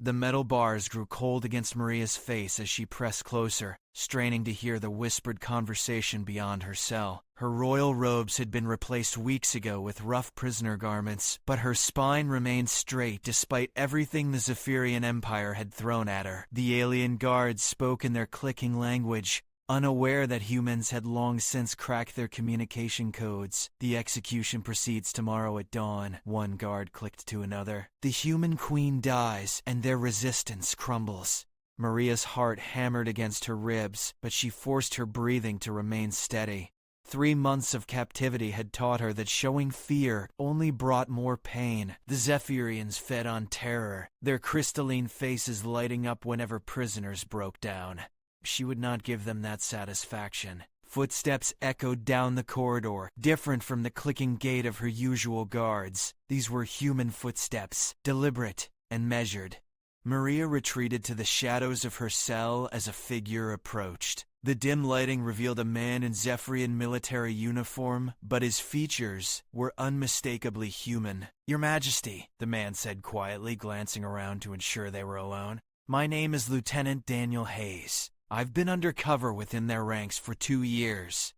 The metal bars grew cold against Maria's face as she pressed closer, straining to hear the whispered conversation beyond her cell. Her royal robes had been replaced weeks ago with rough prisoner garments, but her spine remained straight despite everything the Zephyrian Empire had thrown at her. The alien guards spoke in their clicking language, unaware that humans had long since cracked their communication codes. "The execution proceeds tomorrow at dawn," one guard clicked to another. "The human queen dies, and their resistance crumbles." Maria's heart hammered against her ribs, but she forced her breathing to remain steady. 3 months of captivity had taught her that showing fear only brought more pain. The Zephyrians fed on terror, their crystalline faces lighting up whenever prisoners broke down. She would not give them that satisfaction. Footsteps echoed down the corridor, different from the clicking gait of her usual guards. These were human footsteps, deliberate and measured. Maria retreated to the shadows of her cell as a figure approached. The dim lighting revealed a man in Zephyrian military uniform, but his features were unmistakably human. "Your Majesty," the man said quietly, glancing around to ensure they were alone. "My name is Lieutenant Daniel Hayes. I've been undercover within their ranks for 2 years."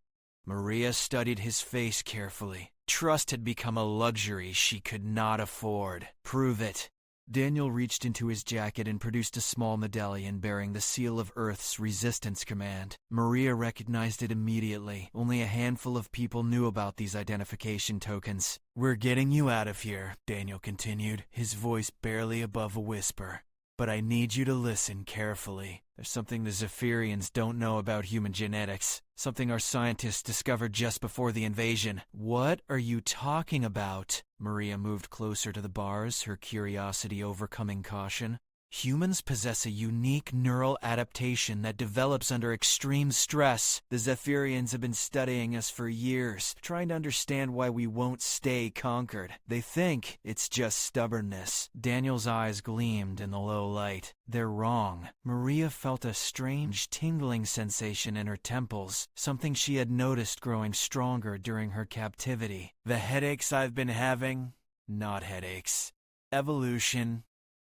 Maria studied his face carefully. Trust had become a luxury she could not afford. "Prove it." Daniel reached into his jacket and produced a small medallion bearing the seal of Earth's Resistance Command. Maria recognized it immediately. Only a handful of people knew about these identification tokens. "We're getting you out of here," Daniel continued, his voice barely above a whisper. "But I need you to listen carefully. There's something the Zephyrians don't know about human genetics, something our scientists discovered just before the invasion." "What are you talking about?" Maria moved closer to the bars, her curiosity overcoming caution. "Humans possess a unique neural adaptation that develops under extreme stress. The Zephyrians have been studying us for years, trying to understand why we won't stay conquered. They think it's just stubbornness." Daniel's eyes gleamed in the low light. "They're wrong." Maria felt a strange tingling sensation in her temples, something she had noticed growing stronger during her captivity. "The headaches I've been having? Not headaches. Evolution."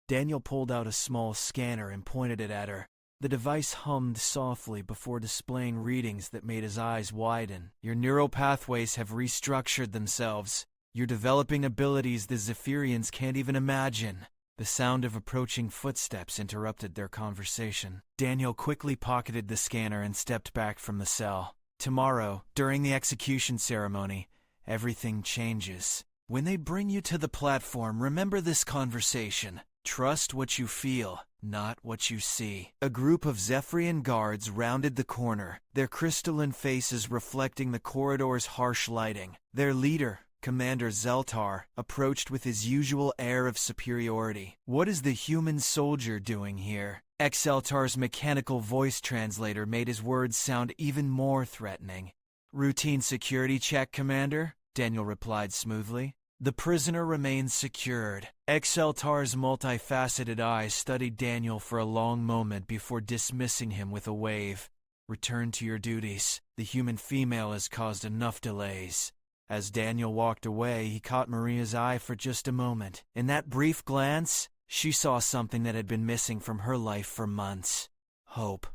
Daniel pulled out a small scanner and pointed it at her. The device hummed softly before displaying readings that made his eyes widen. "Your neural pathways have restructured themselves. You're developing abilities the Zephyrians can't even imagine." The sound of approaching footsteps interrupted their conversation. Daniel quickly pocketed the scanner and stepped back from the cell. "Tomorrow, during the execution ceremony, everything changes. When they bring you to the platform, remember this conversation. Trust what you feel, not what you see." A group of Zephyrian guards rounded the corner, their crystalline faces reflecting the corridor's harsh lighting. Their leader, Commander Zeltar, approached with his usual air of superiority. "What is the human soldier doing here?" Zeltar's mechanical voice translator made his words sound even more threatening. "Routine security check, Commander," Daniel replied smoothly. The prisoner remained secured. Zeltar's multifaceted eyes studied Daniel for a long moment before dismissing him with a wave. "Return to your duties. The human female has caused enough delays." As Daniel walked away, he caught Maria's eye for just a moment. In that brief glance, she saw something that had been missing from her life for months: hope.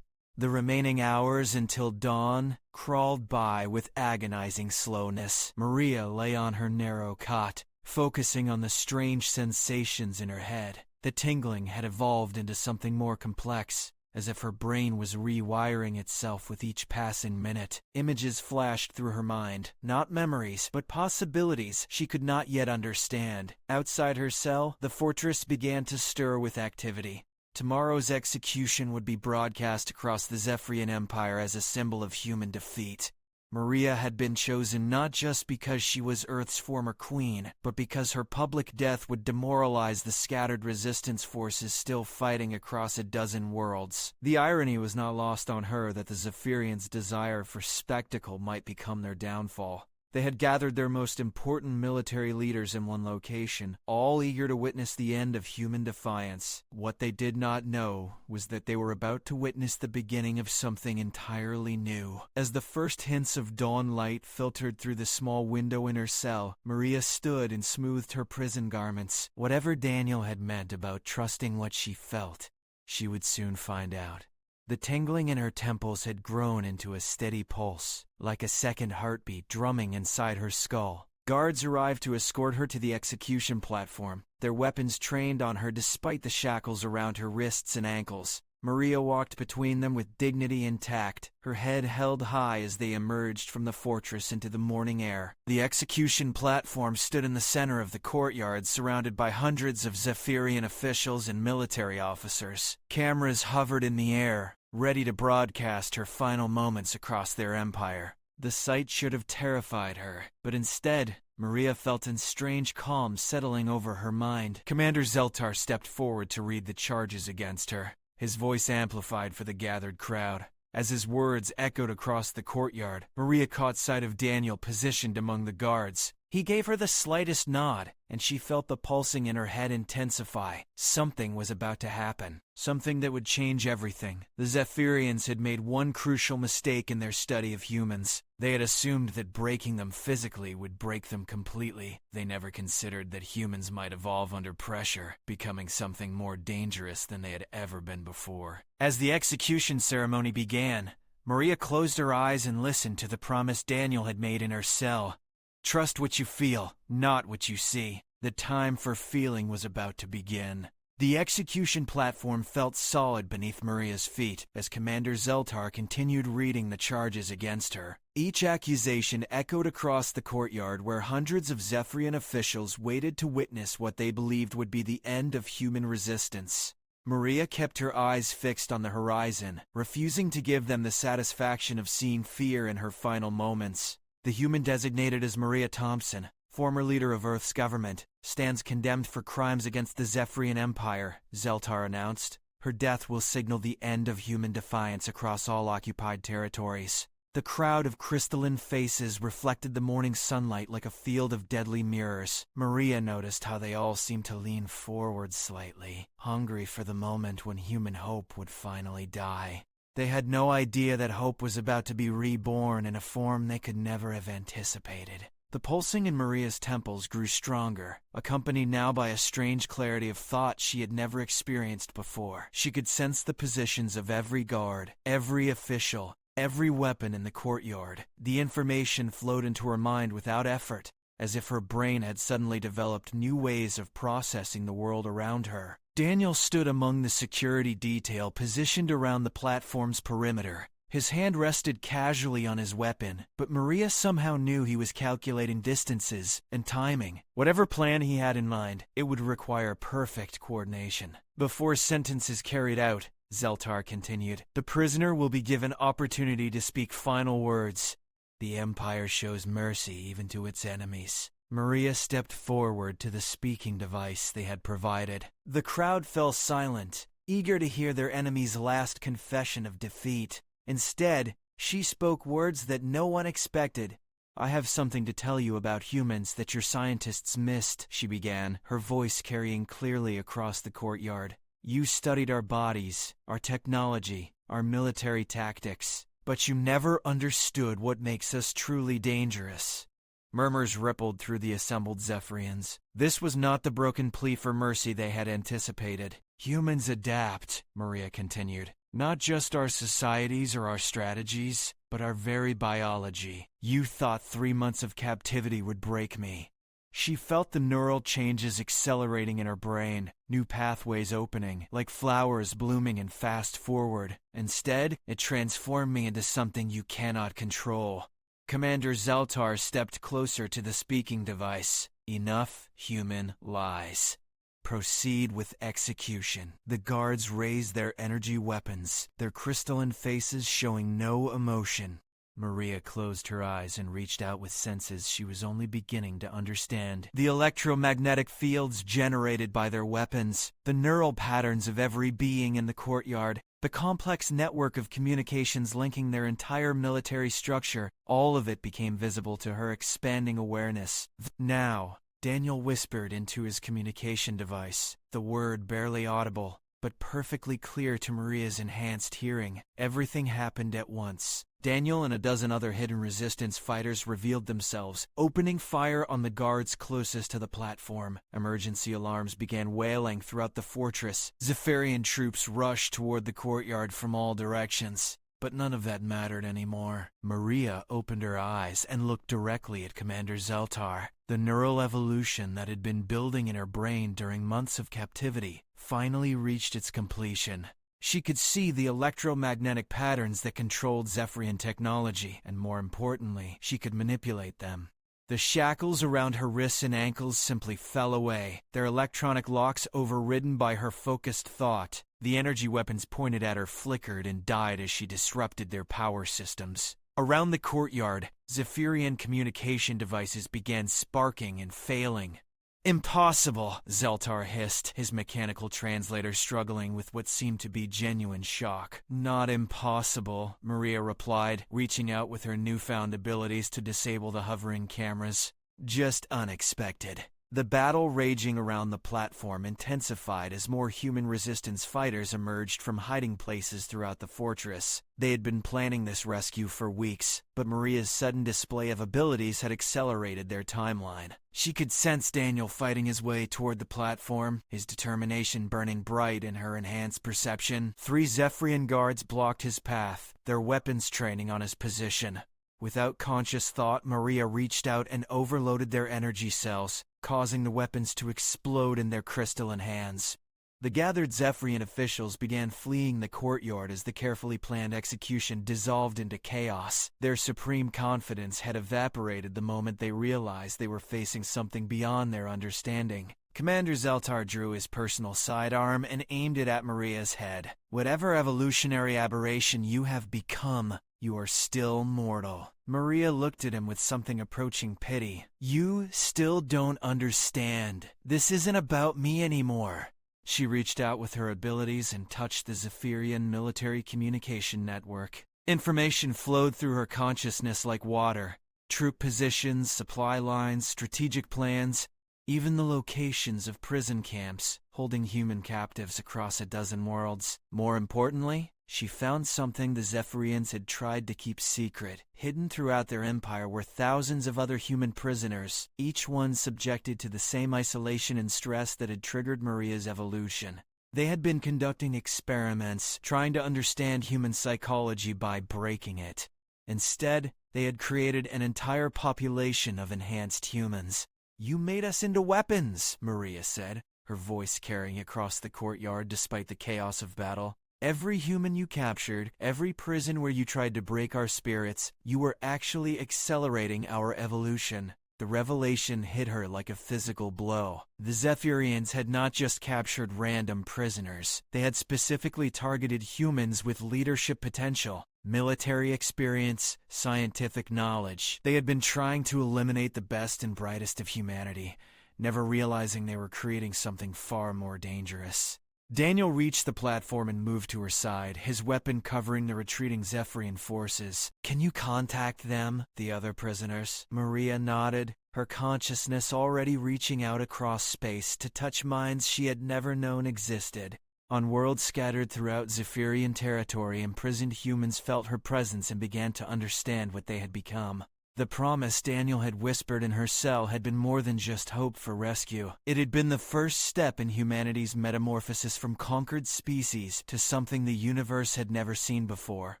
The remaining hours until dawn crawled by with agonizing slowness. Maria lay on her narrow cot, focusing on the strange sensations in her head. The tingling had evolved into something more complex, as if her brain was rewiring itself with each passing minute. Images flashed through her mind, not memories, but possibilities she could not yet understand. Outside her cell, the fortress began to stir with activity. Tomorrow's execution would be broadcast across the Zephyrian Empire as a symbol of human defeat. Maria had been chosen not just because she was Earth's former queen, but because her public death would demoralize the scattered resistance forces still fighting across a dozen worlds. The irony was not lost on her that the Zephyrians' desire for spectacle might become their downfall. They had gathered their most important military leaders in one location, all eager to witness the end of human defiance. What they did not know was that they were about to witness the beginning of something entirely new. As the first hints of dawn light filtered through the small window in her cell, Maria stood and smoothed her prison garments. Whatever Daniel had meant about trusting what she felt, she would soon find out. The tingling in her temples had grown into a steady pulse, like a second heartbeat drumming inside her skull. Guards arrived to escort her to the execution platform, their weapons trained on her despite the shackles around her wrists and ankles. Maria walked between them with dignity intact, her head held high as they emerged from the fortress into the morning air. The execution platform stood in the center of the courtyard, surrounded by hundreds of Zephyrian officials and military officers. Cameras hovered in the air, ready to broadcast her final moments across their empire. The sight should have terrified her, but instead, Maria felt a strange calm settling over her mind. Commander Zeltar stepped forward to read the charges against her, his voice amplified for the gathered crowd. As his words echoed across the courtyard, Maria caught sight of Daniel positioned among the guards. He gave her the slightest nod, and she felt the pulsing in her head intensify. Something was about to happen. Something that would change everything. The Zephyrians had made one crucial mistake in their study of humans. They had assumed that breaking them physically would break them completely. They never considered that humans might evolve under pressure, becoming something more dangerous than they had ever been before. As the execution ceremony began, Maria closed her eyes and listened to the promise Daniel had made in her cell. Trust what you feel, not what you see. The time for feeling was about to begin. The execution platform felt solid beneath Maria's feet as Commander Zeltar continued reading the charges against her. Each accusation echoed across the courtyard where hundreds of Zephyrian officials waited to witness what they believed would be the end of human resistance. Maria kept her eyes fixed on the horizon, refusing to give them the satisfaction of seeing fear in her final moments. The human designated as Maria Thompson, former leader of Earth's government, stands condemned for crimes against the Zephyrian Empire, Zeltar announced. Her death will signal the end of human defiance across all occupied territories. The crowd of crystalline faces reflected the morning sunlight like a field of deadly mirrors. Maria noticed how they all seemed to lean forward slightly, hungry for the moment when human hope would finally die. They had no idea that hope was about to be reborn in a form they could never have anticipated. The pulsing in Maria's temples grew stronger, accompanied now by a strange clarity of thought she had never experienced before. She could sense the positions of every guard, every official, every weapon in the courtyard. The information flowed into her mind without effort, as if her brain had suddenly developed new ways of processing the world around her. Daniel stood among the security detail positioned around the platform's perimeter. His hand rested casually on his weapon, but Maria somehow knew he was calculating distances and timing. Whatever plan he had in mind, it would require perfect coordination. Before sentence is carried out, Zeltar continued, the prisoner will be given opportunity to speak final words. The Empire shows mercy even to its enemies. Maria stepped forward to the speaking device they had provided. The crowd fell silent, eager to hear their enemy's last confession of defeat. Instead, she spoke words that no one expected. I have something to tell you about humans that your scientists missed, she began, her voice carrying clearly across the courtyard. You studied our bodies, our technology, our military tactics, but you never understood what makes us truly dangerous. Murmurs rippled through the assembled Zephyrians. This was not the broken plea for mercy they had anticipated. Humans adapt, Maria continued. Not just our societies or our strategies, but our very biology. You thought 3 months of captivity would break me. She felt the neural changes accelerating in her brain, new pathways opening, like flowers blooming and fast forward. Instead, it transformed me into something you cannot control. Commander Zeltar stepped closer to the speaking device. Enough human lies. Proceed with execution. The guards raised their energy weapons, their crystalline faces showing no emotion. Maria closed her eyes and reached out with senses she was only beginning to understand. The electromagnetic fields generated by their weapons, the neural patterns of every being in the courtyard, The complex network of communications linking their entire military structure, all of it became visible to her expanding awareness. Now, Daniel whispered into his communication device, the word barely audible, but perfectly clear to Maria's enhanced hearing. Everything happened at once. Daniel and a dozen other hidden resistance fighters revealed themselves, opening fire on the guards closest to the platform. Emergency alarms began wailing throughout the fortress. Zephyrian troops rushed toward the courtyard from all directions. But none of that mattered anymore. Maria opened her eyes and looked directly at Commander Zeltar. The neural evolution that had been building in her brain during months of captivity finally reached its completion. She could see the electromagnetic patterns that controlled Zephyrian technology, and more importantly, she could manipulate them. The shackles around her wrists and ankles simply fell away, their electronic locks overridden by her focused thought. The energy weapons pointed at her flickered and died as she disrupted their power systems. Around the courtyard, Zephyrian communication devices began sparking and failing. "Impossible," Zeltar hissed, his mechanical translator struggling with what seemed to be genuine shock. "Not impossible," Maria replied, reaching out with her newfound abilities to disable the hovering cameras. "Just unexpected." The battle raging around the platform intensified as more human resistance fighters emerged from hiding places throughout the fortress. They had been planning this rescue for weeks, but Maria's sudden display of abilities had accelerated their timeline. She could sense Daniel fighting his way toward the platform, his determination burning bright in her enhanced perception. 3 Zephyrian guards blocked his path, their weapons training on his position. Without conscious thought, Maria reached out and overloaded their energy cells, causing the weapons to explode in their crystalline hands. The gathered Zephyrian officials began fleeing the courtyard as the carefully planned execution dissolved into chaos. Their supreme confidence had evaporated the moment they realized they were facing something beyond their understanding. Commander Zeltar drew his personal sidearm and aimed it at Maria's head. "Whatever evolutionary aberration you have become, you are still mortal." Maria looked at him with something approaching pity. "You still don't understand. This isn't about me anymore." She reached out with her abilities and touched the Zephyrian military communication network. Information flowed through her consciousness like water. Troop positions, supply lines, strategic plans, even the locations of prison camps holding human captives across a dozen worlds. More importantly, she found something the Zephyrians had tried to keep secret. Hidden throughout their empire were thousands of other human prisoners, each one subjected to the same isolation and stress that had triggered Maria's evolution. They had been conducting experiments, trying to understand human psychology by breaking it. Instead, they had created an entire population of enhanced humans. "You made us into weapons," Maria said, her voice carrying across the courtyard despite the chaos of battle. "Every human you captured, every prison where you tried to break our spirits, you were actually accelerating our evolution." The revelation hit her like a physical blow. The Zephyrians had not just captured random prisoners. They had specifically targeted humans with leadership potential, military experience, scientific knowledge. They had been trying to eliminate the best and brightest of humanity, never realizing they were creating something far more dangerous. Daniel reached the platform and moved to her side, his weapon covering the retreating Zephyrian forces. "Can you contact them, the other prisoners?" Maria nodded, her consciousness already reaching out across space to touch minds she had never known existed. On worlds scattered throughout Zephyrian territory, imprisoned humans felt her presence and began to understand what they had become. The promise Daniel had whispered in her cell had been more than just hope for rescue. It had been the first step in humanity's metamorphosis from conquered species to something the universe had never seen before.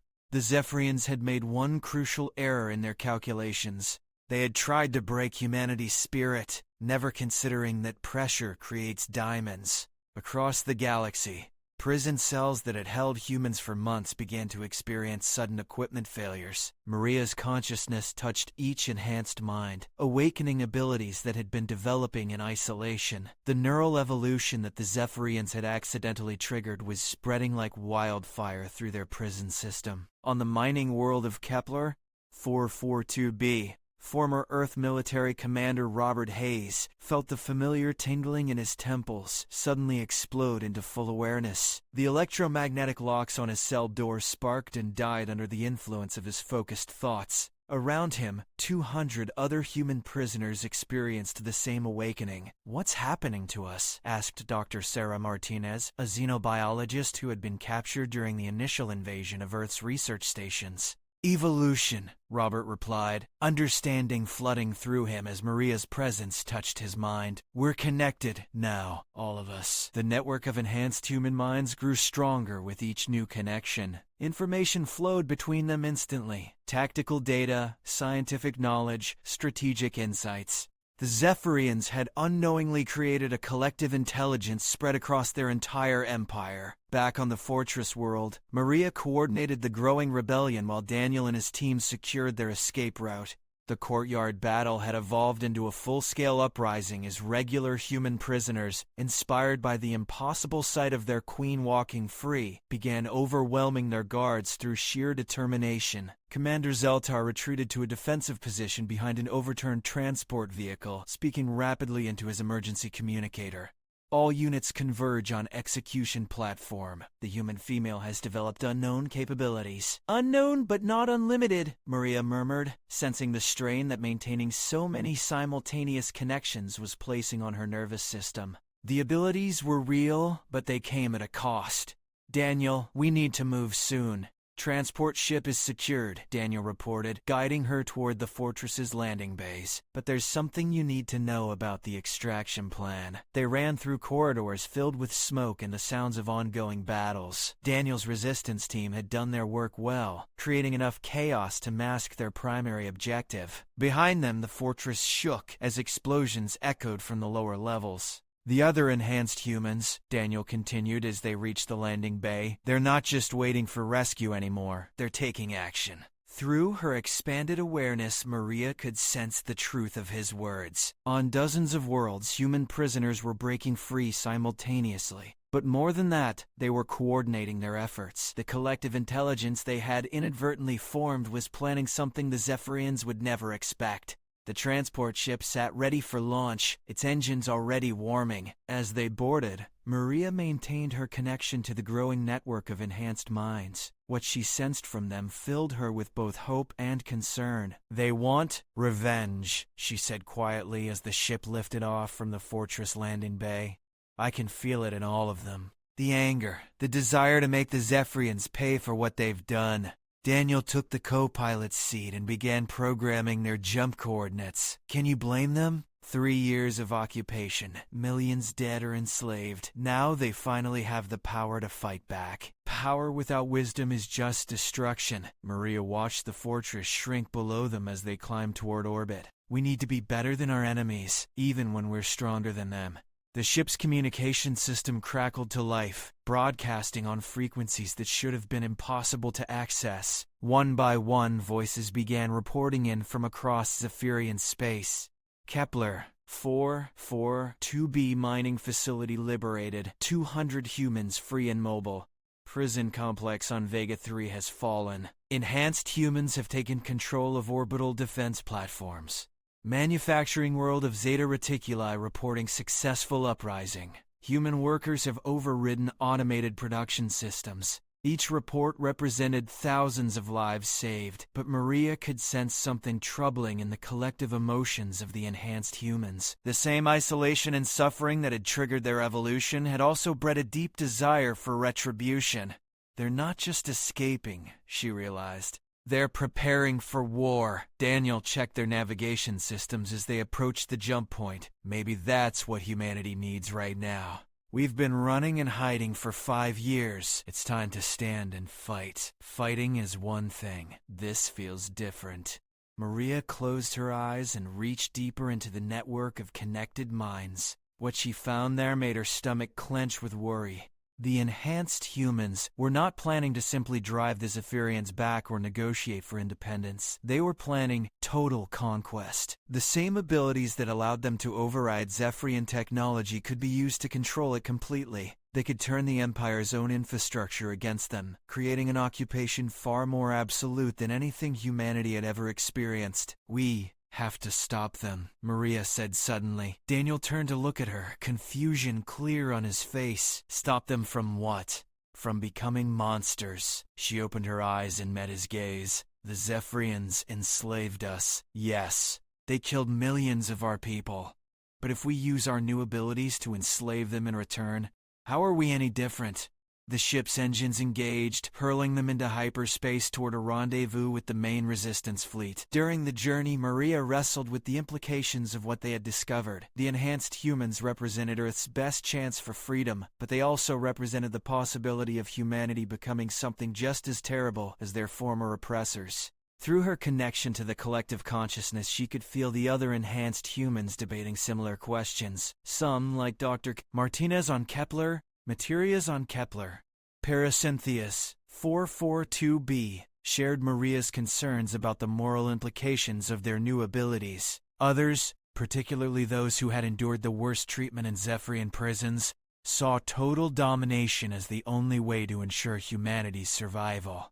The Zephyrians had made one crucial error in their calculations. They had tried to break humanity's spirit, never considering that pressure creates diamonds. Across the galaxy, prison cells that had held humans for months began to experience sudden equipment failures. Maria's consciousness touched each enhanced mind, awakening abilities that had been developing in isolation. The neural evolution that the Zephyrians had accidentally triggered was spreading like wildfire through their prison system. On the mining world of Kepler, 442b, Former Earth military commander Robert Hayes felt the familiar tingling in his temples suddenly explode into full awareness. The electromagnetic locks on his cell door sparked and died under the influence of his focused thoughts. Around him, 200 other human prisoners experienced the same awakening. "What's happening to us?" asked Dr. Sarah Martinez, a xenobiologist who had been captured during the initial invasion of Earth's research stations. "Evolution," Robert replied, understanding flooding through him as Maria's presence touched his mind. "We're connected now, all of us." The network of enhanced human minds grew stronger with each new connection. Information flowed between them instantly. Tactical data, scientific knowledge, strategic insights. The Zephyrians had unknowingly created a collective intelligence spread across their entire empire. Back on the fortress world, Maria coordinated the growing rebellion while Daniel and his team secured their escape route. The courtyard battle had evolved into a full-scale uprising as regular human prisoners, inspired by the impossible sight of their queen walking free, began overwhelming their guards through sheer determination. Commander Zeltar retreated to a defensive position behind an overturned transport vehicle, speaking rapidly into his emergency communicator. "All units converge on execution platform. The human female has developed unknown capabilities." "Unknown but not unlimited," Maria murmured, sensing the strain that maintaining so many simultaneous connections was placing on her nervous system. The abilities were real, but they came at a cost. "Daniel, we need to move soon." "Transport ship is secured," Daniel reported, guiding her toward the fortress's landing bays. "But there's something you need to know about the extraction plan." They ran through corridors filled with smoke and the sounds of ongoing battles. Daniel's resistance team had done their work well, creating enough chaos to mask their primary objective. Behind them, the fortress shook as explosions echoed from the lower levels. "The other enhanced humans," Daniel continued as they reached the landing bay, "they're not just waiting for rescue anymore, they're taking action." Through her expanded awareness, Maria could sense the truth of his words. On dozens of worlds, human prisoners were breaking free simultaneously. But more than that, they were coordinating their efforts. The collective intelligence they had inadvertently formed was planning something the Zephyrians would never expect. The transport ship sat ready for launch, its engines already warming. As they boarded, Maria maintained her connection to the growing network of enhanced minds. What she sensed from them filled her with both hope and concern. "They want revenge," she said quietly as the ship lifted off from the fortress landing bay. "I can feel it in all of them. The anger, the desire to make the Zephyrians pay for what they've done." Daniel took the co-pilot's seat and began programming their jump coordinates. Can you blame them? 3 years of occupation, millions dead or enslaved. Now they finally have the power to fight back. Power without wisdom is just destruction. Maria watched the fortress shrink below them as they climbed toward orbit. "We need to be better than our enemies, even when we're stronger than them." The ship's communication system crackled to life, broadcasting on frequencies that should have been impossible to access. One by one, voices began reporting in from across Zephyrian space. "Kepler, 442B mining facility liberated, 200 humans free and mobile. Prison complex on Vega 3 has fallen. Enhanced humans have taken control of orbital defense platforms. Manufacturing world of Zeta Reticuli reporting successful uprising. Human workers have overridden automated production systems." Each report represented thousands of lives saved, but Maria could sense something troubling in the collective emotions of the enhanced humans. The same isolation and suffering that had triggered their evolution had also bred a deep desire for retribution. They're not just escaping, she realized. They're preparing for war. Daniel checked their navigation systems as they approached the jump point. Maybe that's what humanity needs right now. "We've been running and hiding for 5 years. It's time to stand and fight. Fighting is one thing. This feels different." Maria closed her eyes and reached deeper into the network of connected minds. What she found there made her stomach clench with worry. The enhanced humans were not planning to simply drive the Zephyrians back or negotiate for independence. They were planning total conquest. The same abilities that allowed them to override Zephyrian technology could be used to control it completely. They could turn the Empire's own infrastructure against them, creating an occupation far more absolute than anything humanity had ever experienced. "We Have to stop them, Maria said suddenly. Daniel turned to look at her, confusion clear on his face. Stop them from what? From becoming monsters. She opened her eyes and met his gaze. The Zephyrians enslaved us. Yes, they killed millions of our people. But if we use our new abilities to enslave them in return, how are we any different? The ship's engines engaged, hurling them into hyperspace toward a rendezvous with the main resistance fleet. During the journey, Maria wrestled with the implications of what they had discovered. The enhanced humans represented Earth's best chance for freedom, but they also represented the possibility of humanity becoming something just as terrible as their former oppressors. Through her connection to the collective consciousness, she could feel the other enhanced humans debating similar questions. Some, like Dr. Martinez on Kepler, Materias on Kepler, Paracynthius 442b, shared Maria's concerns about the moral implications of their new abilities. Others, particularly those who had endured the worst treatment in Zephyrian prisons, saw total domination as the only way to ensure humanity's survival.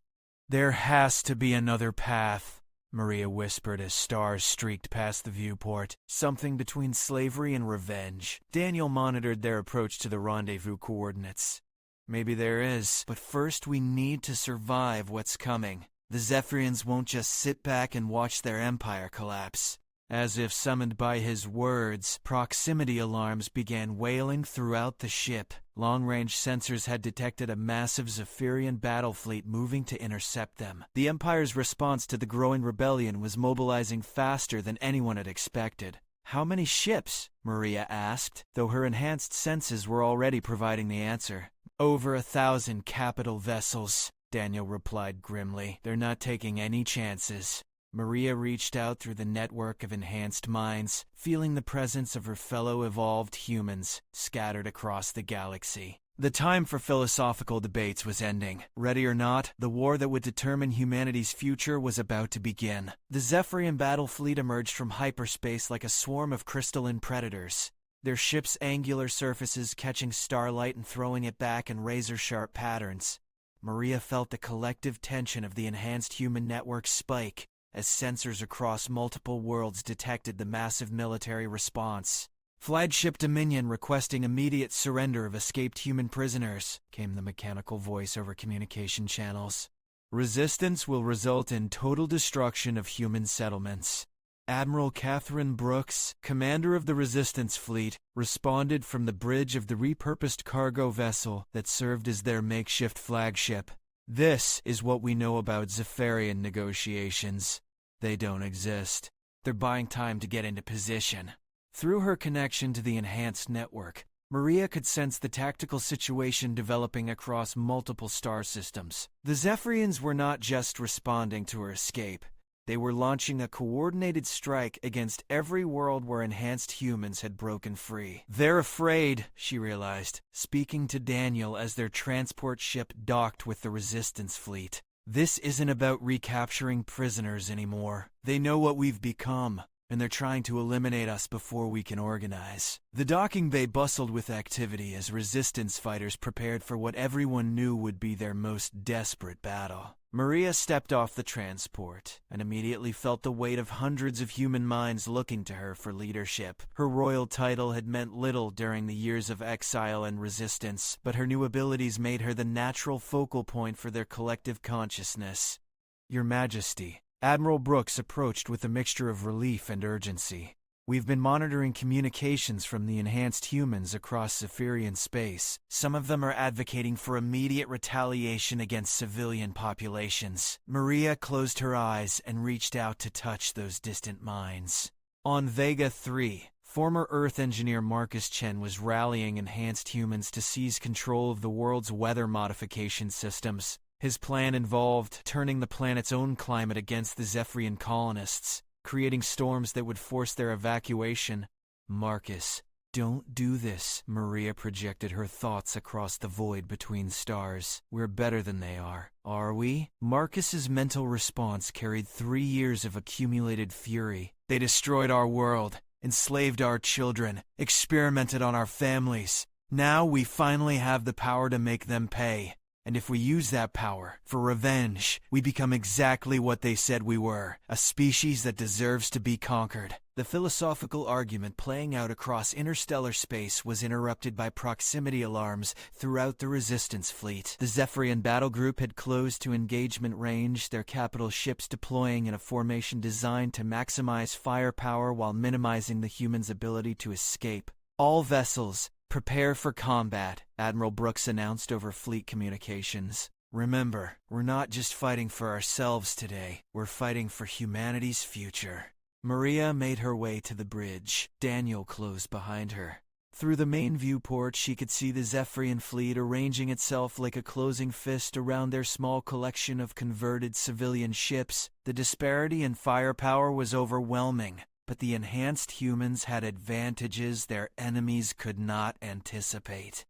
There has to be another path, Maria whispered as stars streaked past the viewport, something between slavery and revenge. Daniel monitored their approach to the rendezvous coordinates. Maybe there is, but first we need to survive what's coming. The Zephyrians won't just sit back and watch their empire collapse. As if summoned by his words, proximity alarms began wailing throughout the ship. Long-range sensors had detected a massive Zephyrian battle fleet moving to intercept them. The Empire's response to the growing rebellion was mobilizing faster than anyone had expected. How many ships? Maria asked, though her enhanced senses were already providing the answer. Over 1,000 capital vessels, Daniel replied grimly. They're not taking any chances. Maria reached out through the network of enhanced minds, feeling the presence of her fellow evolved humans scattered across the galaxy. The time for philosophical debates was ending. Ready or not, the war that would determine humanity's future was about to begin. The Zephyrian battle fleet emerged from hyperspace like a swarm of crystalline predators, their ship's angular surfaces catching starlight and throwing it back in razor-sharp patterns. Maria felt the collective tension of the enhanced human network spike as sensors across multiple worlds detected the massive military response. Flagship Dominion requesting immediate surrender of escaped human prisoners, came the mechanical voice over communication channels. Resistance will result in total destruction of human settlements. Admiral Catherine Brooks, commander of the Resistance Fleet, responded from the bridge of the repurposed cargo vessel that served as their makeshift flagship. This is what we know about Zephyrian negotiations. They don't exist. They're buying time to get into position. Through her connection to the enhanced network, Maria could sense the tactical situation developing across multiple star systems. The Zephyrians were not just responding to her escape. They were launching a coordinated strike against every world where enhanced humans had broken free. They're afraid, she realized, speaking to Daniel as their transport ship docked with the Resistance fleet. This isn't about recapturing prisoners anymore. They know what we've become, and they're trying to eliminate us before we can organize. The docking bay bustled with activity as resistance fighters prepared for what everyone knew would be their most desperate battle. Maria stepped off the transport and immediately felt the weight of hundreds of human minds looking to her for leadership. Her royal title had meant little during the years of exile and resistance, but her new abilities made her the natural focal point for their collective consciousness. Your Majesty, Admiral Brooks approached with a mixture of relief and urgency. We've been monitoring communications from the enhanced humans across Zephyrian space. Some of them are advocating for immediate retaliation against civilian populations. Maria closed her eyes and reached out to touch those distant minds. On Vega 3, former Earth engineer Marcus Chen was rallying enhanced humans to seize control of the world's weather modification systems. His plan involved turning the planet's own climate against the Zephyrian colonists, creating storms that would force their evacuation. Marcus, don't do this, Maria projected her thoughts across the void between stars. We're better than they are we? Marcus's mental response carried 3 years of accumulated fury. They destroyed our world, enslaved our children, experimented on our families. Now we finally have the power to make them pay. And if we use that power for revenge, we become exactly what they said we were, a species that deserves to be conquered. The philosophical argument playing out across interstellar space was interrupted by proximity alarms throughout the Resistance fleet. The Zephyrian battle group had closed to engagement range, their capital ships deploying in a formation designed to maximize firepower while minimizing the humans' ability to escape. All vessels, prepare for combat, Admiral Brooks announced over fleet communications. Remember, we're not just fighting for ourselves today, we're fighting for humanity's future. Maria made her way to the bridge. Daniel closed behind her. Through the main viewport, she could see the Zephyrian fleet arranging itself like a closing fist around their small collection of converted civilian ships. The disparity in firepower was overwhelming, but the enhanced humans had advantages their enemies could not anticipate.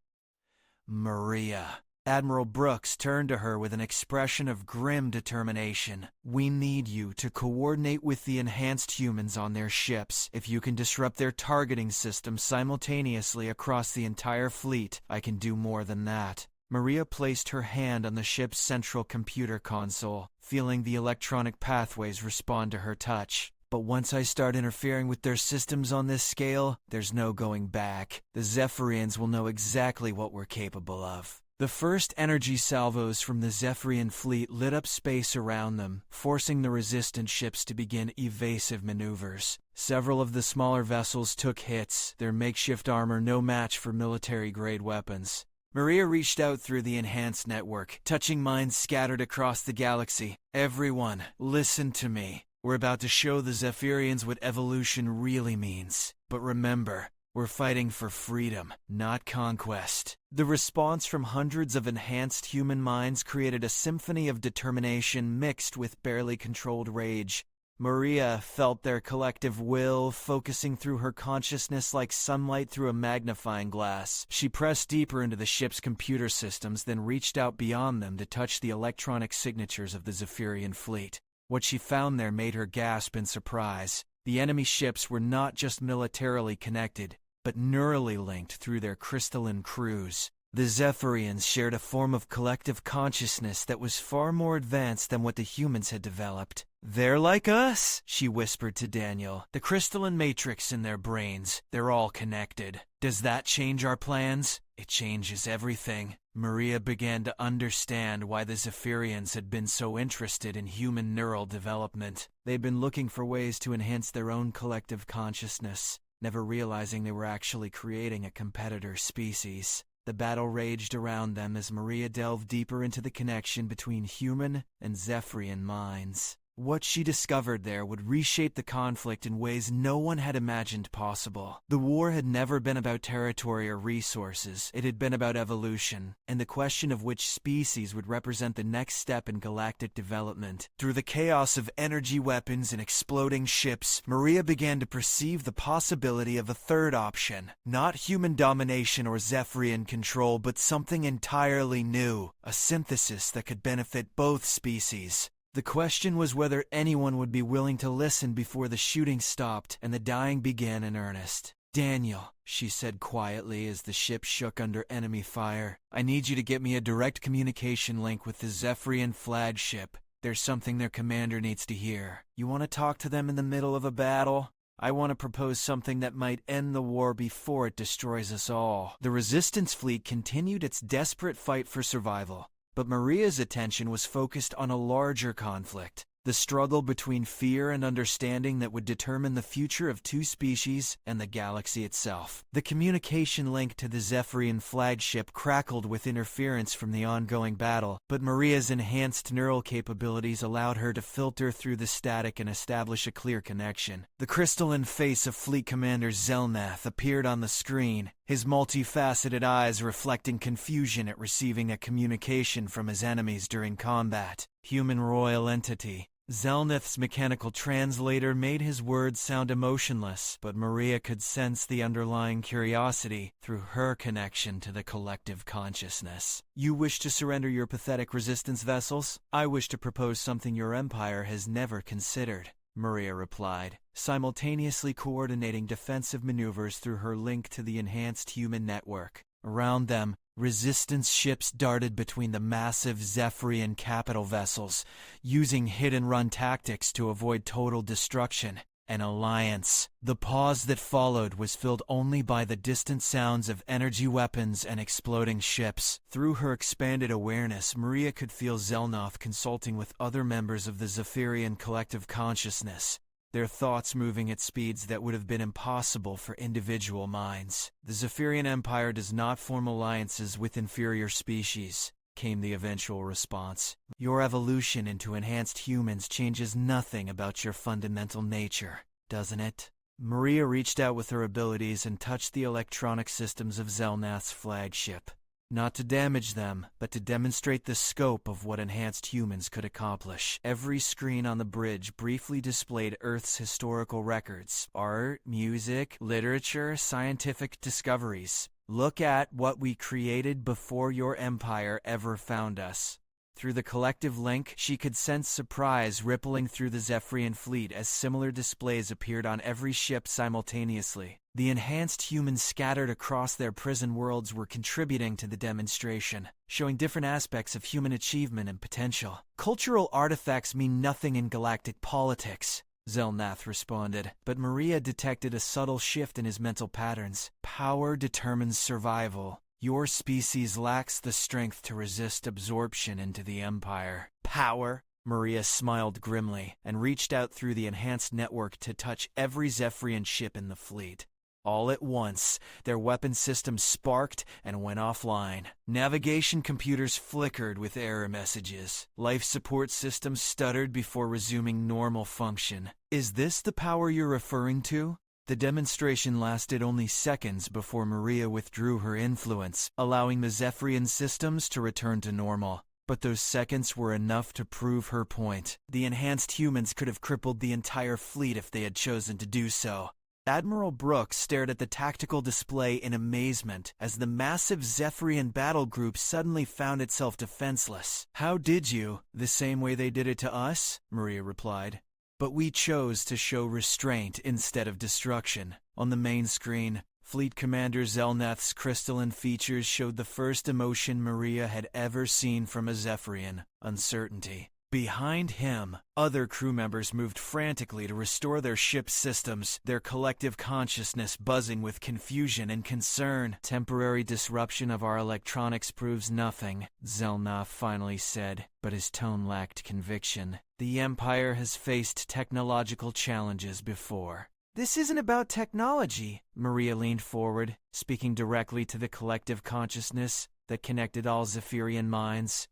Maria. Admiral Brooks turned to her with an expression of grim determination. We need you to coordinate with the enhanced humans on their ships. If you can disrupt their targeting system simultaneously across the entire fleet, I can do more than that. Maria placed her hand on the ship's central computer console, feeling the electronic pathways respond to her touch. But once I start interfering with their systems on this scale, there's no going back. The Zephyrians will know exactly what we're capable of. The first energy salvos from the Zephyrian fleet lit up space around them, forcing the resistance ships to begin evasive maneuvers. Several of the smaller vessels took hits, their makeshift armor no match for military-grade weapons. Maria reached out through the enhanced network, touching minds scattered across the galaxy. Everyone, listen to me. We're about to show the Zephyrians what evolution really means. But remember, we're fighting for freedom, not conquest. The response from hundreds of enhanced human minds created a symphony of determination mixed with barely controlled rage. Maria felt their collective will focusing through her consciousness like sunlight through a magnifying glass. She pressed deeper into the ship's computer systems, then reached out beyond them to touch the electronic signatures of the Zephyrian fleet. What she found there made her gasp in surprise. The enemy ships were not just militarily connected, but neurally linked through their crystalline crews. The Zephyrians shared a form of collective consciousness that was far more advanced than what the humans had developed. They're like us, she whispered to Daniel. The crystalline matrix in their brains. They're all connected. Does that change our plans? It changes everything. Maria began to understand why the Zephyrians had been so interested in human neural development. They'd been looking for ways to enhance their own collective consciousness, never realizing they were actually creating a competitor species. The battle raged around them as Maria delved deeper into the connection between human and Zephyrian minds. What she discovered there would reshape the conflict in ways no one had imagined possible. The war had never been about territory or resources. It had been about evolution, and the question of which species would represent the next step in galactic development. Through the chaos of energy weapons and exploding ships, Maria began to perceive the possibility of a third option. Not human domination or Zephyrian control, but something entirely new. A synthesis that could benefit both species. The question was whether anyone would be willing to listen before the shooting stopped and the dying began in earnest. Daniel, she said quietly as the ship shook under enemy fire, I need you to get me a direct communication link with the Zephyrian flagship. There's something their commander needs to hear. You want to talk to them in the middle of a battle? I want to propose something that might end the war before it destroys us all. The Resistance fleet continued its desperate fight for survival. But Maria's attention was focused on a larger conflict, the struggle between fear and understanding that would determine the future of two species and the galaxy itself. The communication link to the Zephyrian flagship crackled with interference from the ongoing battle, but Maria's enhanced neural capabilities allowed her to filter through the static and establish a clear connection. The crystalline face of Fleet Commander Zelnath appeared on the screen, his multifaceted eyes reflecting confusion at receiving a communication from his enemies during combat. Human royal entity. Zelnath's mechanical translator made his words sound emotionless, but Maria could sense the underlying curiosity through her connection to the collective consciousness. You wish to surrender your pathetic resistance vessels? I wish to propose something your empire has never considered, Maria replied, simultaneously coordinating defensive maneuvers through her link to the enhanced human network. Around them, Resistance ships darted between the massive Zephyrian capital vessels, using hit-and-run tactics to avoid total destruction. An alliance. The pause that followed was filled only by the distant sounds of energy weapons and exploding ships. Through her expanded awareness, Maria could feel Zelnoth consulting with other members of the Zephyrian collective consciousness, their thoughts moving at speeds that would have been impossible for individual minds. The Zephyrian Empire does not form alliances with inferior species, came the eventual response. Your evolution into enhanced humans changes nothing about your fundamental nature, doesn't it? Maria reached out with her abilities and touched the electronic systems of Zelnath's flagship. Not to damage them, but to demonstrate the scope of what enhanced humans could accomplish. Every screen on the bridge briefly displayed Earth's historical records: art, music, literature, scientific discoveries. Look at what we created before your empire ever found us. Through the collective link, she could sense surprise rippling through the Zephyrian fleet as similar displays appeared on every ship simultaneously. The enhanced humans scattered across their prison worlds were contributing to the demonstration, showing different aspects of human achievement and potential. Cultural artifacts mean nothing in galactic politics, Zelnath responded, but Maria detected a subtle shift in his mental patterns. Power determines survival. Your species lacks the strength to resist absorption into the Empire. Power? Maria smiled grimly and reached out through the enhanced network to touch every Zephyrian ship in the fleet. All at once, their weapon systems sparked and went offline. Navigation computers flickered with error messages. Life support systems stuttered before resuming normal function. Is this the power you're referring to? The demonstration lasted only seconds before Maria withdrew her influence, allowing the Zephyrian systems to return to normal. But those seconds were enough to prove her point. The enhanced humans could have crippled the entire fleet if they had chosen to do so. Admiral Brooks stared at the tactical display in amazement as the massive Zephyrian battle group suddenly found itself defenseless. How did you? The same way they did it to us? Maria replied. But we chose to show restraint instead of destruction. On the main screen, Fleet Commander Zelnath's crystalline features showed the first emotion Maria had ever seen from a Zephyrian: uncertainty. Behind him, other crew members moved frantically to restore their ship's systems, their collective consciousness buzzing with confusion and concern. Temporary disruption of our electronics proves nothing, Zelnath finally said, but his tone lacked conviction. The Empire has faced technological challenges before. This isn't about technology, Maria leaned forward, speaking directly to the collective consciousness that connected all Zephyrian minds.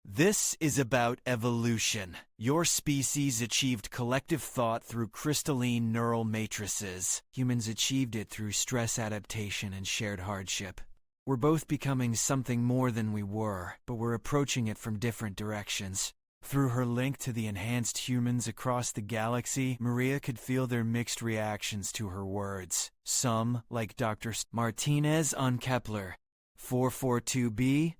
This is about evolution. Your species achieved collective thought through crystalline neural matrices. Humans achieved it through stress adaptation and shared hardship. We're both becoming something more than we were, but we're approaching it from different directions. Through her link to the enhanced humans across the galaxy, Maria could feel their mixed reactions to her words. Some, like Dr. Martinez on Kepler 442b,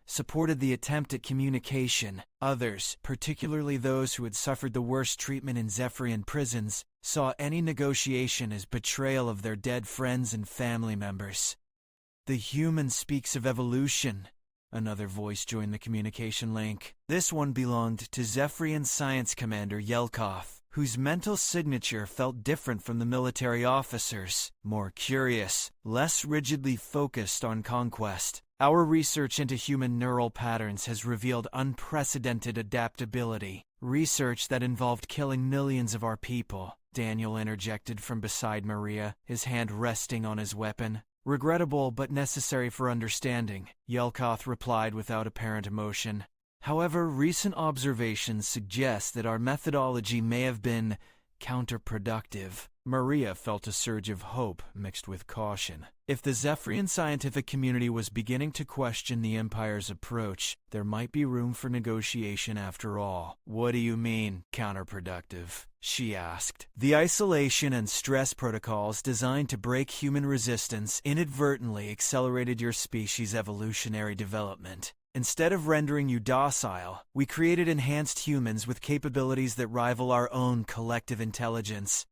supported the attempt at communication. Others, particularly those who had suffered the worst treatment in Zephyrian prisons, saw any negotiation as betrayal of their dead friends and family members. The human speaks of evolution. Another voice joined the communication link. This one belonged to Zephyrian Science Commander Yelkoff, whose mental signature felt different from the military officers, more curious, less rigidly focused on conquest. Our research into human neural patterns has revealed unprecedented adaptability. Research that involved killing millions of our people, Daniel interjected from beside Maria, his hand resting on his weapon. Regrettable but necessary for understanding, Yelkoff replied without apparent emotion. However, recent observations suggest that our methodology may have been counterproductive. Maria felt a surge of hope mixed with caution. If the Zephyrian scientific community was beginning to question the Empire's approach, there might be room for negotiation after all. What do you mean, counterproductive? She asked. The isolation and stress protocols designed to break human resistance inadvertently accelerated your species' evolutionary development. Instead of rendering you docile, we created enhanced humans with capabilities that rival our own collective intelligence.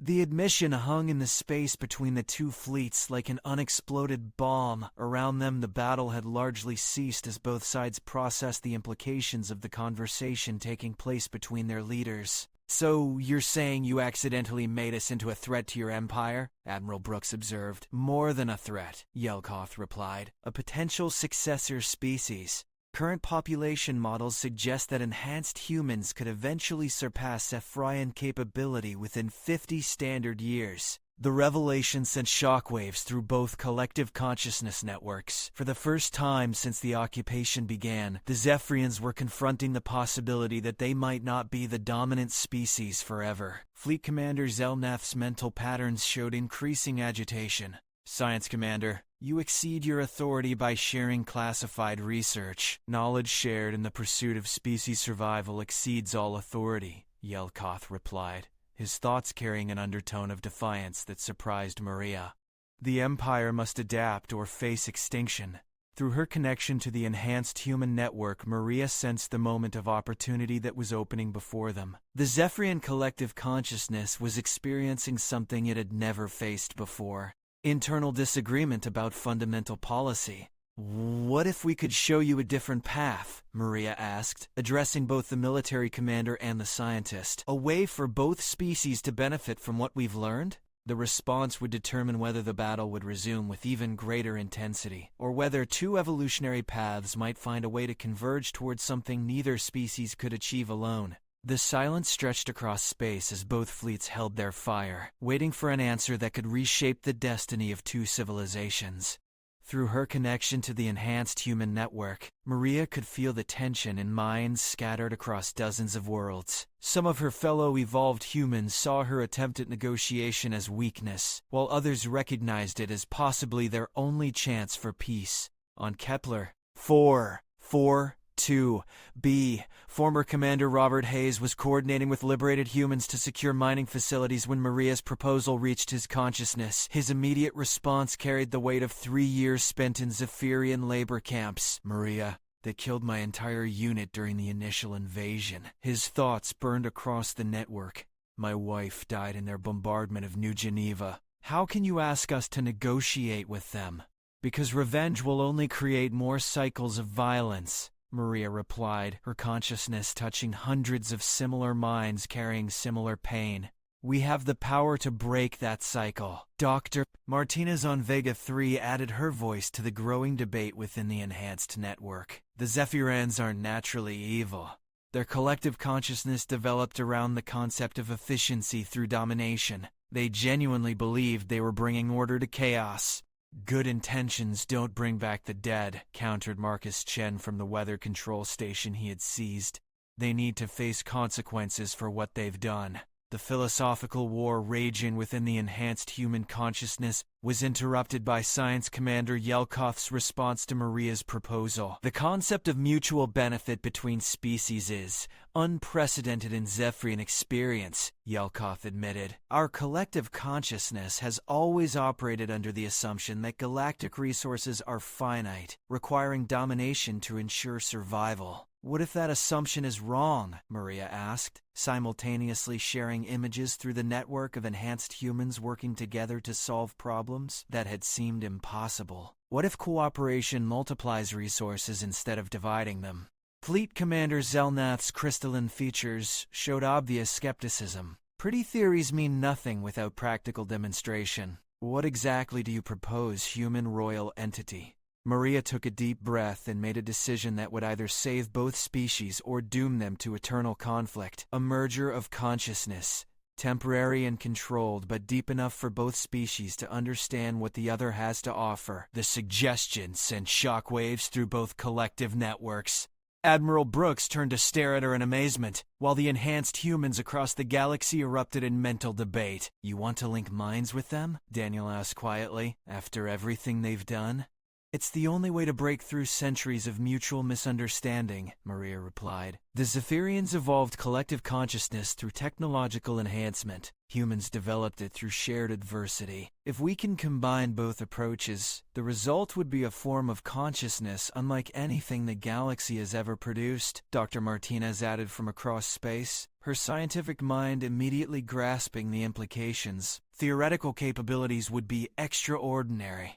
The admission hung in the space between the two fleets like an unexploded bomb. Around them, the battle had largely ceased as both sides processed the implications of the conversation taking place between their leaders. "So, you're saying you accidentally made us into a threat to your empire?" Admiral Brooks observed. "More than a threat," Yelkoth replied. "A potential successor species. Current population models suggest that enhanced humans could eventually surpass Ephraim capability within 50 standard years." The revelation sent shockwaves through both collective consciousness networks. For the first time since the occupation began, the Zephyrians were confronting the possibility that they might not be the dominant species forever. Fleet Commander Zelnath's mental patterns showed increasing agitation. "Science Commander, you exceed your authority by sharing classified research. Knowledge shared in the pursuit of species survival exceeds all authority," Yelkoth replied, his thoughts carrying an undertone of defiance that surprised Maria. The Empire must adapt or face extinction. Through her connection to the enhanced human network, Maria sensed the moment of opportunity that was opening before them. The Zephyrian collective consciousness was experiencing something it had never faced before. Internal disagreement about fundamental policy. "What if we could show you a different path?" Maria asked, addressing both the military commander and the scientist. "A way for both species to benefit from what we've learned?" The response would determine whether the battle would resume with even greater intensity, or whether two evolutionary paths might find a way to converge towards something neither species could achieve alone. The silence stretched across space as both fleets held their fire, waiting for an answer that could reshape the destiny of two civilizations. Through her connection to the enhanced human network, Maria could feel the tension in minds scattered across dozens of worlds. Some of her fellow evolved humans saw her attempt at negotiation as weakness, while others recognized it as possibly their only chance for peace. On Kepler 442b, former Commander Robert Hayes was coordinating with liberated humans to secure mining facilities when Maria's proposal reached his consciousness. His immediate response carried the weight of 3 years spent in Zephyrian labor camps. "Maria, they killed my entire unit during the initial invasion." His thoughts burned across the network. "My wife died in their bombardment of New Geneva. How can you ask us to negotiate with them?" "Because revenge will only create more cycles of violence," Maria replied, her consciousness touching hundreds of similar minds carrying similar pain. "We have the power to break that cycle." Dr. Martinez on Vega 3 added her voice to the growing debate within the enhanced network. "The Zephyrians aren't naturally evil. Their collective consciousness developed around the concept of efficiency through domination. They genuinely believed they were bringing order to chaos." "Good intentions don't bring back the dead," countered Marcus Chen from the weather control station he had seized. "They need to face consequences for what they've done." The philosophical war raging within the enhanced human consciousness was interrupted by Science Commander Yelkoth's response to Maria's proposal. "The concept of mutual benefit between species is unprecedented in Zephyrian experience," Yelkoth admitted. "Our collective consciousness has always operated under the assumption that galactic resources are finite, requiring domination to ensure survival." "What if that assumption is wrong?" Maria asked, simultaneously sharing images through the network of enhanced humans working together to solve problems that had seemed impossible. "What if cooperation multiplies resources instead of dividing them?" Fleet Commander Zelnath's crystalline features showed obvious skepticism. "Pretty theories mean nothing without practical demonstration. What exactly do you propose, human royal entity?" Maria took a deep breath and made a decision that would either save both species or doom them to eternal conflict. A merger of consciousness, temporary and controlled, but deep enough for both species to understand what the other has to offer. The suggestion sent shockwaves through both collective networks. Admiral Brooks turned to stare at her in amazement, while the enhanced humans across the galaxy erupted in mental debate. "You want to link minds with them?" Daniel asked quietly. "After everything they've done?" It's the only way to break through centuries of mutual misunderstanding, Maria replied. The Zephyrians evolved collective consciousness through technological enhancement. Humans developed it through shared adversity. If we can combine both approaches, the result would be a form of consciousness unlike anything the galaxy has ever produced, Dr. Martinez added from across space, her scientific mind immediately grasping the implications. Theoretical capabilities would be extraordinary.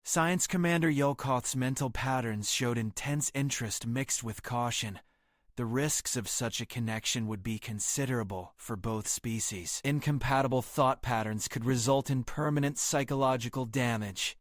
Science Commander Yelkoth's mental patterns showed intense interest mixed with caution. The risks of such a connection would be considerable for both species. Incompatible thought patterns could result in permanent psychological damage.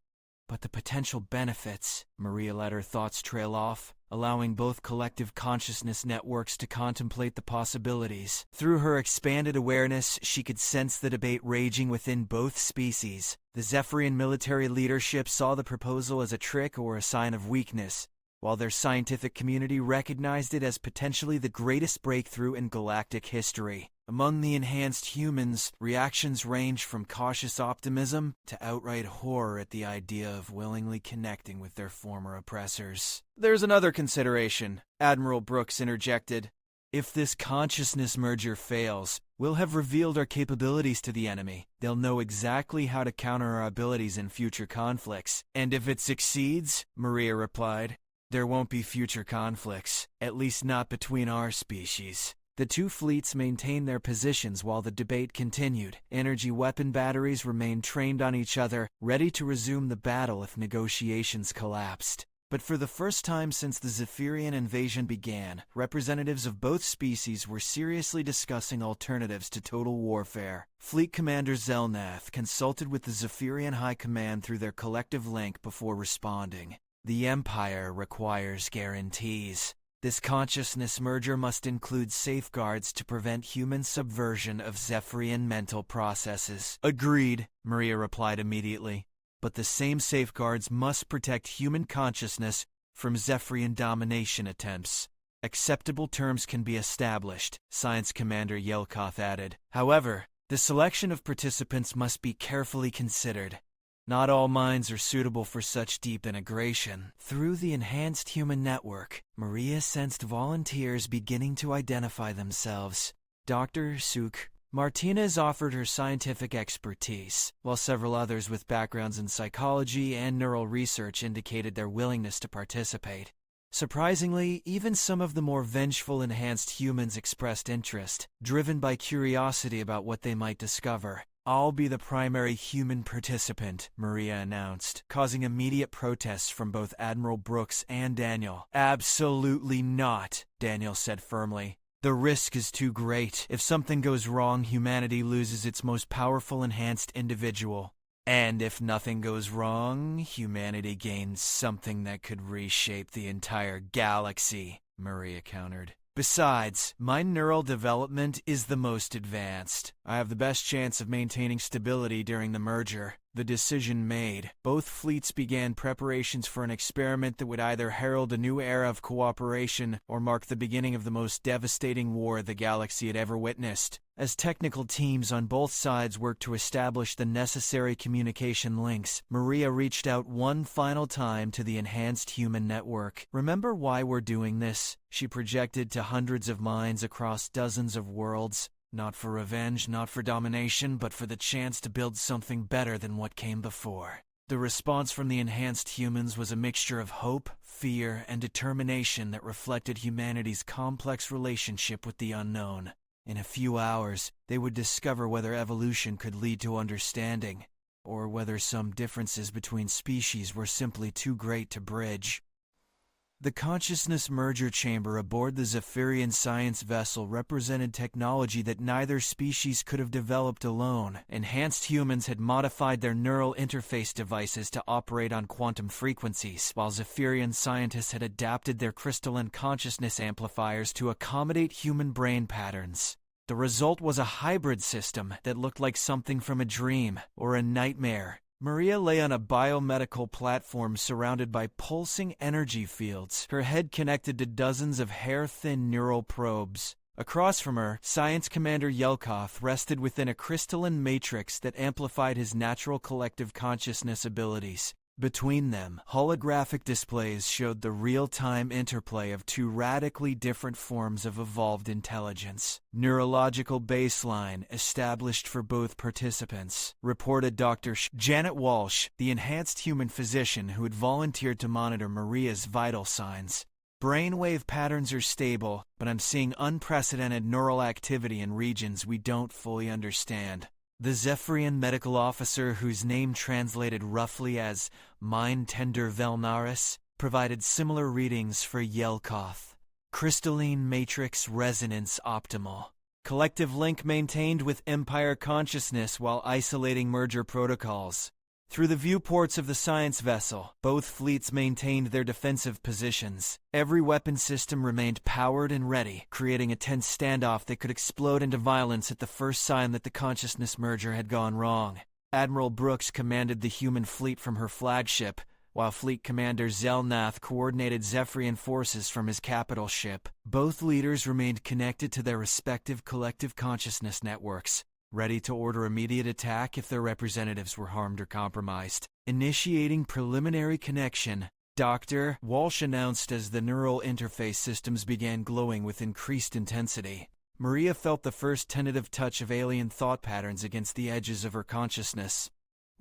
But the potential benefits, Maria let her thoughts trail off, allowing both collective consciousness networks to contemplate the possibilities. Through her expanded awareness, she could sense the debate raging within both species. The Zephyrian military leadership saw the proposal as a trick or a sign of weakness, while their scientific community recognized it as potentially the greatest breakthrough in galactic history. Among the enhanced humans, reactions range from cautious optimism to outright horror at the idea of willingly connecting with their former oppressors. There's another consideration, Admiral Brooks interjected. If this consciousness merger fails, we'll have revealed our capabilities to the enemy. They'll know exactly how to counter our abilities in future conflicts. And if it succeeds, Maria replied, there won't be future conflicts, at least not between our species. The two fleets maintained their positions while the debate continued. Energy weapon batteries remained trained on each other, ready to resume the battle if negotiations collapsed. But for the first time since the Zephyrian invasion began, representatives of both species were seriously discussing alternatives to total warfare. Fleet Commander Zelnath consulted with the Zephyrian High Command through their collective link before responding. The Empire requires guarantees. This consciousness merger must include safeguards to prevent human subversion of Zephyrian mental processes. Agreed, Maria replied immediately. But the same safeguards must protect human consciousness from Zephyrian domination attempts. Acceptable terms can be established, Science Commander Yelkoth added. However, the selection of participants must be carefully considered. Not all minds are suitable for such deep integration. Through the enhanced human network, Maria sensed volunteers beginning to identify themselves. Dr. Suk Martinez offered her scientific expertise, while several others with backgrounds in psychology and neural research indicated their willingness to participate. Surprisingly, even some of the more vengeful enhanced humans expressed interest, driven by curiosity about what they might discover. I'll be the primary human participant, Maria announced, causing immediate protests from both Admiral Brooks and Daniel. Absolutely not, Daniel said firmly. The risk is too great. If something goes wrong, humanity loses its most powerful enhanced individual. And if nothing goes wrong, humanity gains something that could reshape the entire galaxy, Maria countered. Besides, my neural development is the most advanced. I have the best chance of maintaining stability during the merger. The decision made, both fleets began preparations for an experiment that would either herald a new era of cooperation or mark the beginning of the most devastating war the galaxy had ever witnessed. As technical teams on both sides worked to establish the necessary communication links, Maria reached out one final time to the enhanced human network. Remember why we're doing this? She projected to hundreds of minds across dozens of worlds. Not for revenge, not for domination, but for the chance to build something better than what came before. The response from the enhanced humans was a mixture of hope, fear, and determination that reflected humanity's complex relationship with the unknown. In a few hours, they would discover whether evolution could lead to understanding, or whether some differences between species were simply too great to bridge. The consciousness merger chamber aboard the Zephyrian science vessel represented technology that neither species could have developed alone. Enhanced humans had modified their neural interface devices to operate on quantum frequencies, while Zephyrian scientists had adapted their crystalline consciousness amplifiers to accommodate human brain patterns. The result was a hybrid system that looked like something from a dream or a nightmare. Maria lay on a biomedical platform surrounded by pulsing energy fields, her head connected to dozens of hair-thin neural probes. Across from her, Science Commander Yelkoth rested within a crystalline matrix that amplified his natural collective consciousness abilities. Between them, holographic displays showed the real-time interplay of two radically different forms of evolved intelligence. Neurological baseline established for both participants, reported Dr. Janet Walsh, the enhanced human physician who had volunteered to monitor Maria's vital signs. Brainwave patterns are stable, but I'm seeing unprecedented neural activity in regions we don't fully understand. The Zephyrian medical officer, whose name translated roughly as Mind Tender Velnaris, provided similar readings for Yelkoth. Crystalline matrix resonance optimal. Collective link maintained with Empire consciousness while isolating merger protocols. Through the viewports of the science vessel, both fleets maintained their defensive positions. Every weapon system remained powered and ready, creating a tense standoff that could explode into violence at the first sign that the consciousness merger had gone wrong. Admiral Brooks commanded the human fleet from her flagship, while Fleet Commander Zelnath coordinated Zephyrian forces from his capital ship. Both leaders remained connected to their respective collective consciousness networks, ready to order immediate attack if their representatives were harmed or compromised. Initiating preliminary connection, Dr. Walsh announced as the neural interface systems began glowing with increased intensity. Maria felt the first tentative touch of alien thought patterns against the edges of her consciousness.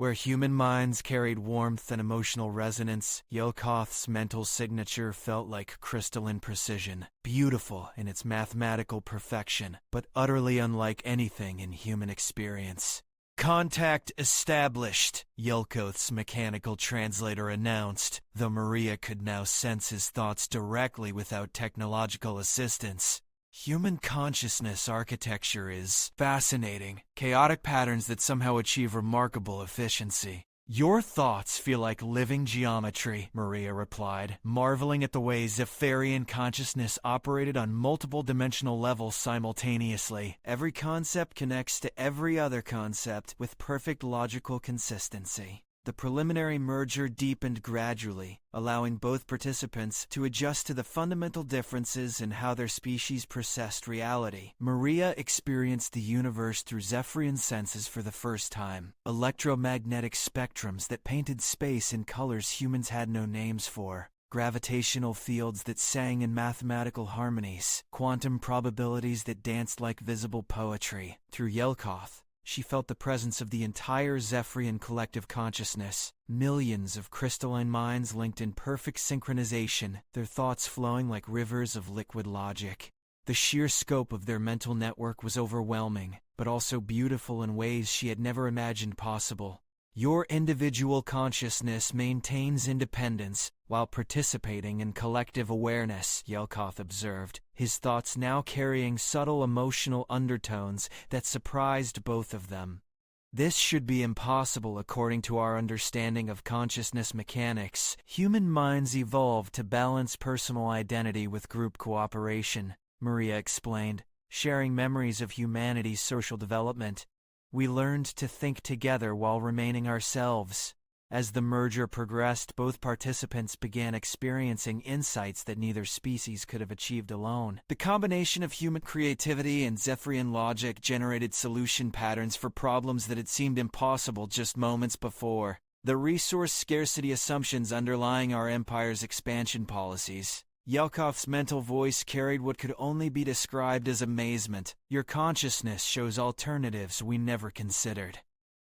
Where human minds carried warmth and emotional resonance, Yelkoth's mental signature felt like crystalline precision, beautiful in its mathematical perfection, but utterly unlike anything in human experience. Contact established, Yelkoth's mechanical translator announced, though Maria could now sense his thoughts directly without technological assistance. Human consciousness architecture is fascinating, chaotic patterns that somehow achieve remarkable efficiency. Your thoughts feel like living geometry, Maria replied, marveling at the way Zephyrian consciousness operated on multiple dimensional levels simultaneously. Every concept connects to every other concept with perfect logical consistency. The preliminary merger deepened gradually, allowing both participants to adjust to the fundamental differences in how their species processed reality. Maria experienced the universe through Zephyrian senses for the first time, electromagnetic spectrums that painted space in colors humans had no names for, gravitational fields that sang in mathematical harmonies, quantum probabilities that danced like visible poetry. Through Yelkoth, she felt the presence of the entire Zephyrian collective consciousness, millions of crystalline minds linked in perfect synchronization, their thoughts flowing like rivers of liquid logic. The sheer scope of their mental network was overwhelming, but also beautiful in ways she had never imagined possible. Your individual consciousness maintains independence while participating in collective awareness, Yelkoth observed, his thoughts now carrying subtle emotional undertones that surprised both of them. This should be impossible according to our understanding of consciousness mechanics. Human minds evolved to balance personal identity with group cooperation, Maria explained, sharing memories of humanity's social development. We learned to think together while remaining ourselves. As the merger progressed, both participants began experiencing insights that neither species could have achieved alone. The combination of human creativity and Zephyrian logic generated solution patterns for problems that had seemed impossible just moments before. The resource scarcity assumptions underlying our empire's expansion policies. Yelkoth's mental voice carried what could only be described as amazement. Your consciousness shows alternatives we never considered.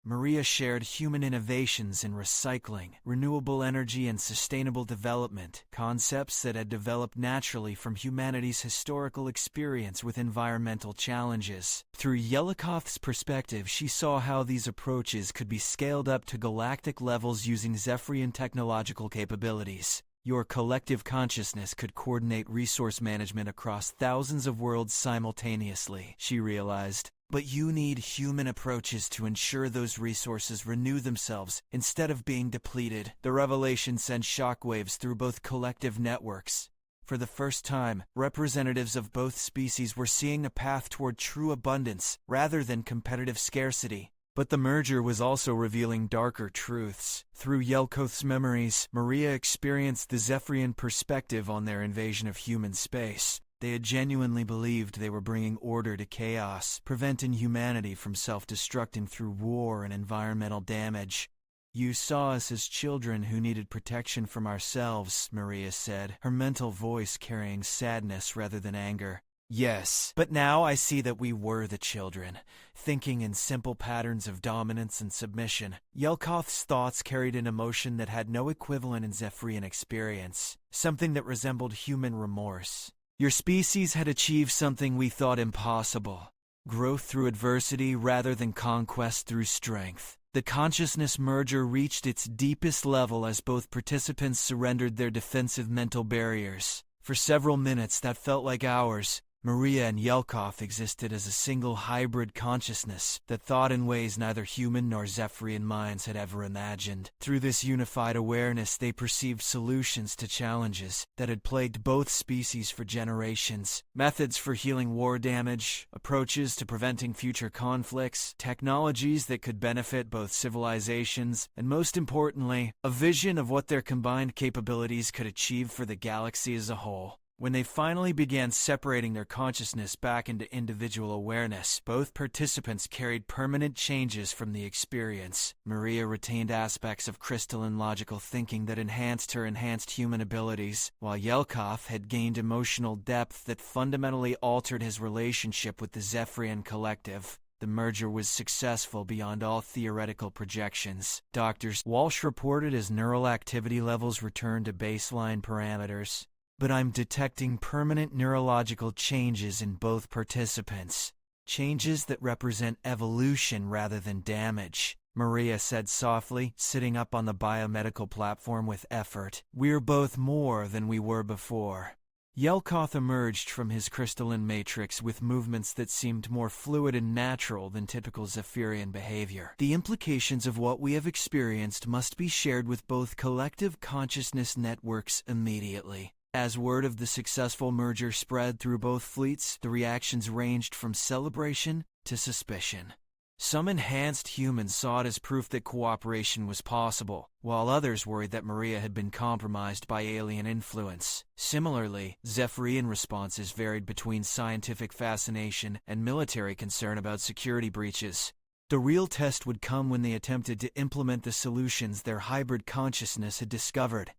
Maria shared human innovations in recycling, renewable energy, and sustainable development, concepts that had developed naturally from humanity's historical experience with environmental challenges. Through Yelkoth's perspective, she saw how these approaches could be scaled up to galactic levels using Zephyrian technological capabilities. Your collective consciousness could coordinate resource management across thousands of worlds simultaneously, she realized. But you need human approaches to ensure those resources renew themselves instead of being depleted. The revelation sent shockwaves through both collective networks. For the first time, representatives of both species were seeing a path toward true abundance rather than competitive scarcity. But the merger was also revealing darker truths. Through Yelkoth's memories, Maria experienced the Zephyrian perspective on their invasion of human space. They had genuinely believed they were bringing order to chaos, preventing humanity from self-destructing through war and environmental damage. You saw us as children who needed protection from ourselves, Maria said, her mental voice carrying sadness rather than anger. Yes, but now I see that we were the children, thinking in simple patterns of dominance and submission. Yelkoth's thoughts carried an emotion that had no equivalent in Zephyrian experience, something that resembled human remorse. Your species had achieved something we thought impossible. Growth through adversity rather than conquest through strength. The consciousness merger reached its deepest level as both participants surrendered their defensive mental barriers. For several minutes that felt like hours, Maria and Yelkoth existed as a single hybrid consciousness that thought in ways neither human nor Zephyrian minds had ever imagined. Through this unified awareness, they perceived solutions to challenges that had plagued both species for generations. Methods for healing war damage, approaches to preventing future conflicts, technologies that could benefit both civilizations, and most importantly, a vision of what their combined capabilities could achieve for the galaxy as a whole. When they finally began separating their consciousness back into individual awareness, both participants carried permanent changes from the experience. Maria retained aspects of crystalline logical thinking that enhanced her enhanced human abilities, while Yelkoth had gained emotional depth that fundamentally altered his relationship with the Zephyrian collective. The merger was successful beyond all theoretical projections. Dr. Walsh reported as neural activity levels returned to baseline parameters. But I'm detecting permanent neurological changes in both participants. Changes that represent evolution rather than damage, Maria said softly, sitting up on the biomedical platform with effort. We're both more than we were before. Yelkoth emerged from his crystalline matrix with movements that seemed more fluid and natural than typical Zephyrian behavior. The implications of what we have experienced must be shared with both collective consciousness networks immediately. As word of the successful merger spread through both fleets, the reactions ranged from celebration to suspicion. Some enhanced humans saw it as proof that cooperation was possible, while others worried that Maria had been compromised by alien influence. Similarly, Zephyrian responses varied between scientific fascination and military concern about security breaches. The real test would come when they attempted to implement the solutions their hybrid consciousness had discovered.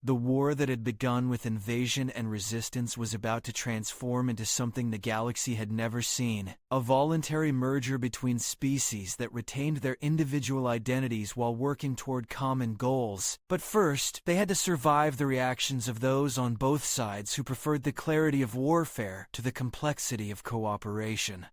The war that had begun with invasion and resistance was about to transform into something the galaxy had never seen, a voluntary merger between species that retained their individual identities while working toward common goals. But first, they had to survive the reactions of those on both sides who preferred the clarity of warfare to the complexity of cooperation.